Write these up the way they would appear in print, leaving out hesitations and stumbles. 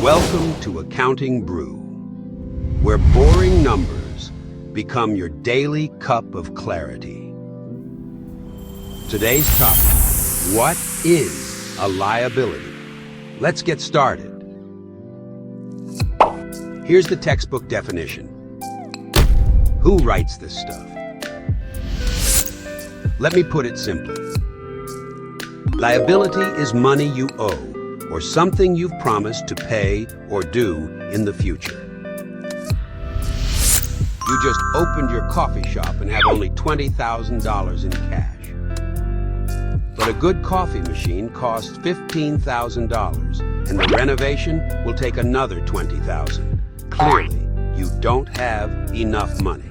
Welcome to Accounting Brew, where boring numbers become your daily cup of clarity. Today's topic: what is a liability? Let's get started. Here's the textbook definition. Who writes this stuff? Let me put it simply. Liability is money you owe, or something you've promised to pay or do in the future. You just opened your coffee shop and have only $20,000 in cash. But a good coffee machine costs $15,000, and the renovation will take another $20,000. Clearly, you don't have enough money.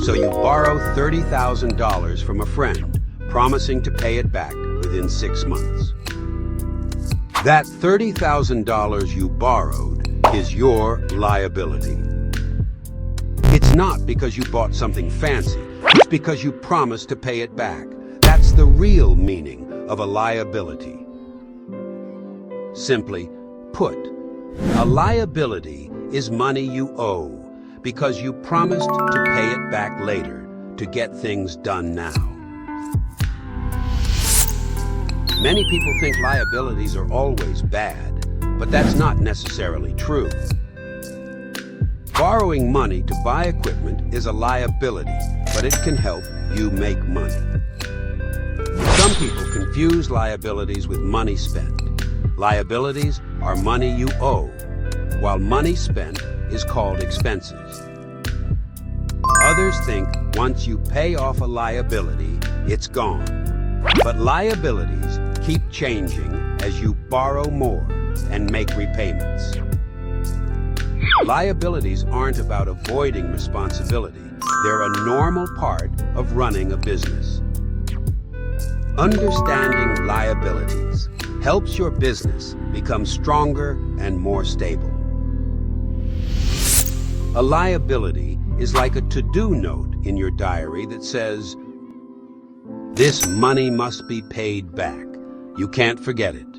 So you borrow $30,000 from a friend, promising to pay it back within 6 months. That $30,000 you borrowed is your liability. It's not because you bought something fancy, it's because you promised to pay it back. That's the real meaning of a liability. Simply put, a liability is money you owe because you promised to pay it back later to get things done now. Many people think liabilities are always bad, but that's not necessarily true. Borrowing money to buy equipment is a liability, but it can help you make money. Some people confuse liabilities with money spent. Liabilities are money you owe, while money spent is called expenses. Others think once you pay off a liability, it's gone. But liabilities keep changing as you borrow more and make repayments. Liabilities aren't about avoiding responsibility. They're a normal part of running a business. Understanding liabilities helps your business become stronger and more stable. A liability is like a to-do note in your diary that says, "This money must be paid back. You can't forget it."